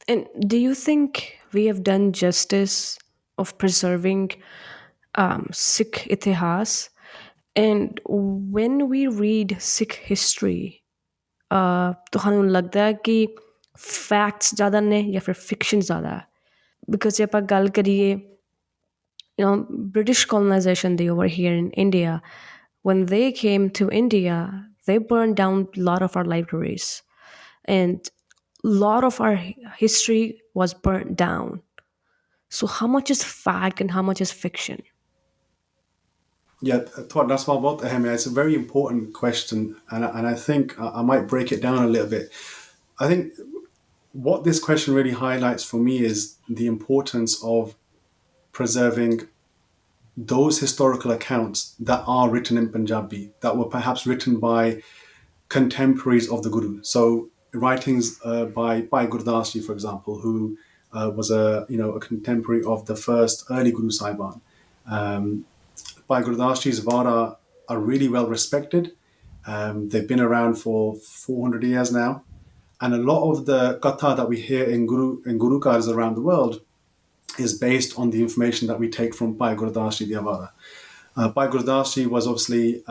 And do you think we have done justice of preserving Sikh itihas? And when we read Sikh history, ਤੁਹਾਨੂੰ ਲੱਗਦਾ ਹੈ ਕਿ facts ਜ਼ਿਆਦਾ ਨੇ ਜਾਂ ਫਿਰ ਫਿਕਸ਼ਨ ਜ਼ਿਆਦਾ ਹੈ? ਬਿਕੋਜ਼ ਜੇ ਆਪਾਂ ਗੱਲ ਕਰੀਏ, British colonization, they over here in India, when they came to India, they burned down a lot of our libraries, and a lot of our history was burnt down. So how much is fact and how much is fiction? Yeah, that's what it's a very important question, and I think I might break it down a little bit. I think what this question really highlights for me is the importance of preserving those historical accounts that are written in Punjabi, that were perhaps written by contemporaries of the Guru. So writings by Gurdas Ji, for example, who was a contemporary of the first early Guru Saiban. By Gurdas Ji's Vara are really well respected. They've been around for 400 years now. And a lot of the katha that we hear in Guru Kars around the world is based on the information that we take from Bhai Gurdas Ji Diawara. Bhai Gurdas Ji was obviously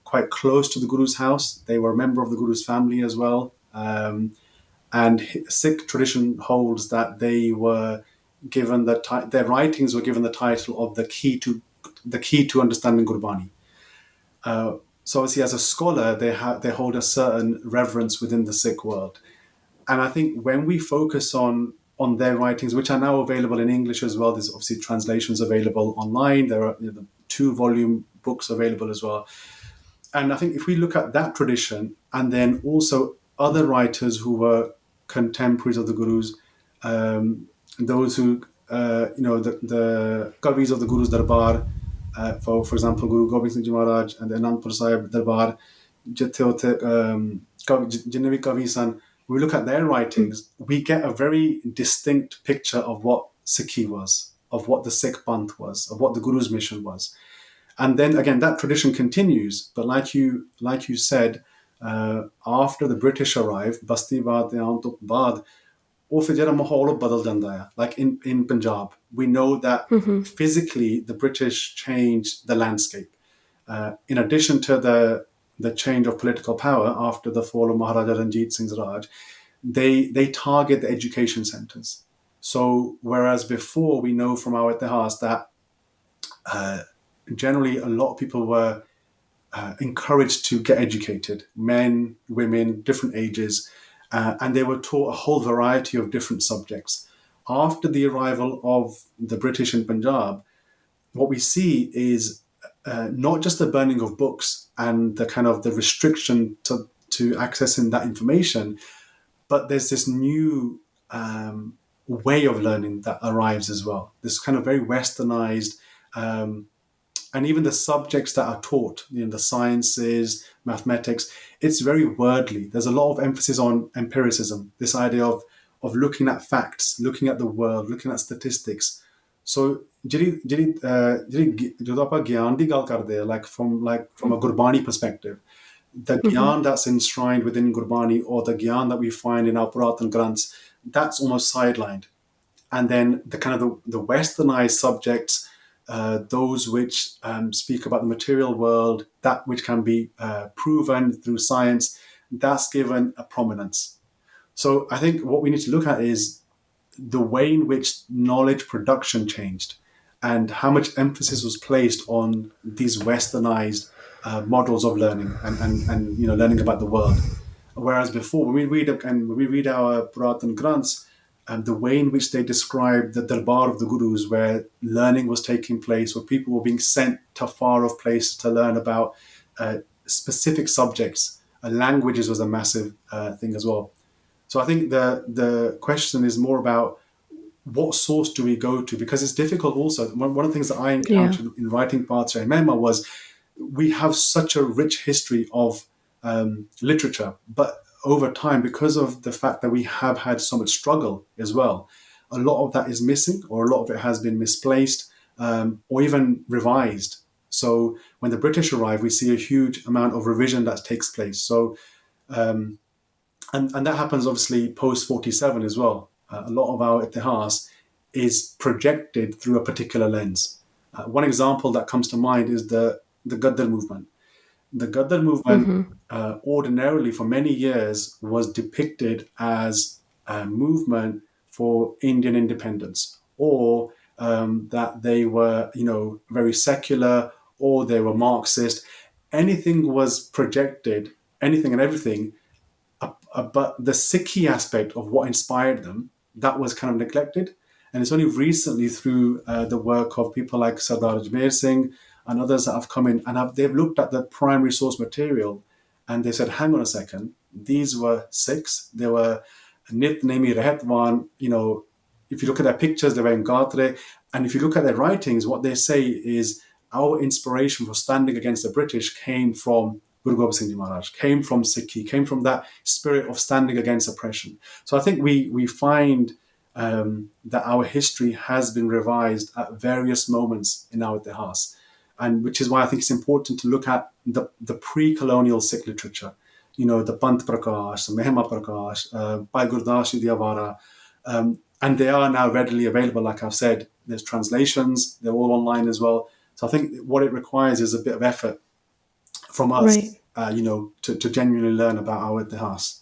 quite close to the Guru's house. They were a member of the Guru's family as well. And Sikh tradition holds that they were given their writings were given the title of the key to understanding Gurbani. So obviously, as a scholar, they hold a certain reverence within the Sikh world. And I think when we focus on their writings, which are now available in English as well, there's obviously translations available online. There are 2-volume books available as well. And I think if we look at that tradition, and then also other writers who were contemporaries of the Gurus, those who, the Kavis of the Guru's Darbar, for example, Guru Gobind Singh Ji Maharaj and the Anandpur Sahib Darbar, Jinnavi Kavisan, we look at their writings, we get a very distinct picture of what Sikhi was, of what the Sikh Panth was, of what the Guru's mission was. And then again, that tradition continues. But like you said, after the British arrived, Basti Baad Aun to Baad, ਉਹ ਫਿਰ ਜਿਹੜਾ ਮਾਹੌਲ ਬਦਲ ਜਾਂਦਾ ਹੈ. Like in Punjab, we know that physically the British changed the landscape. In addition to the change of political power after the fall of Maharaja Ranjit Singh's Raj, they target the education centres. So whereas before we know from our itihas that generally a lot of people were encouraged to get educated, men, women, different ages, and they were taught a whole variety of different subjects. After the arrival of the British in Punjab, what we see is not just the burning of books and the kind of the restriction to accessing that information, but there's this new way of learning that arrives as well. This kind of very westernized, and even the subjects that are taught, the sciences, mathematics, it's very wordly. There's a lot of emphasis on empiricism, this idea of looking at facts, looking at the world, looking at statistics. So ਜਦੋਂ ਆਪਾਂ ਗਿਆਨ ਦੀ ਗੱਲ ਕਰਦੇ ਆ, like from a Gurbani perspective, the gyan that's enshrined within Gurbani, or the gyan that we find in our Puratan Granths, that's almost sidelined. And then the kind of the westernized subjects, those which speak about the material world, that which can be proven through science, that's given a prominence. So I think what we need to look at is the way in which knowledge production changed and how much emphasis was placed on these westernized models of learning and learning about the world. Whereas before, when we read our Puratan Granths, and the way in which they described the darbar of the Gurus, where learning was taking place, where people were being sent to far-off places to learn about specific subjects. Languages was a massive thing as well. So I think the question is more about what source do we go to, because it's difficult also. One of the things that I encountered in writing Pathshay Mema was we have such a rich history of literature, but over time, because of the fact that we have had so much struggle as well, a lot of that is missing, or a lot of it has been misplaced, or even revised. So when the British arrive, we see a huge amount of revision that takes place. So, and that happens obviously post 47 as well. a lot of our itihas is projected through a particular lens. One example that comes to mind is the Gaddar movement. The Gaddar movement ordinarily for many years was depicted as a movement for Indian independence, or that they were, very secular, or they were Marxist. Anything was projected, anything and everything, but the Sikhi aspect of what inspired them, that was kind of neglected. And it's only recently through the work of people like Sardar Ranveer Singh and others that have come in and they've looked at the primary source material and they said, hang on a second, these were Sikhs. They were Nit Nemi Rehetwan, if you look at their pictures, they were in Gatre. And if you look at their writings, what they say is our inspiration for standing against the British came from Guru Gobind Singh Ji Maharaj, came from Sikhi, came from that spirit of standing against oppression. So I think we find that our history has been revised at various moments in our itihas, and which is why I think it's important to look at the pre-colonial Sikh literature, the Pant Prakash, the Mehma Prakash, Bhai Gurdas Ji Diawara, and they are now readily available. Like I've said, there's translations, they're all online as well. So I think what it requires is a bit of effort from Right. us, to genuinely learn about our itihas.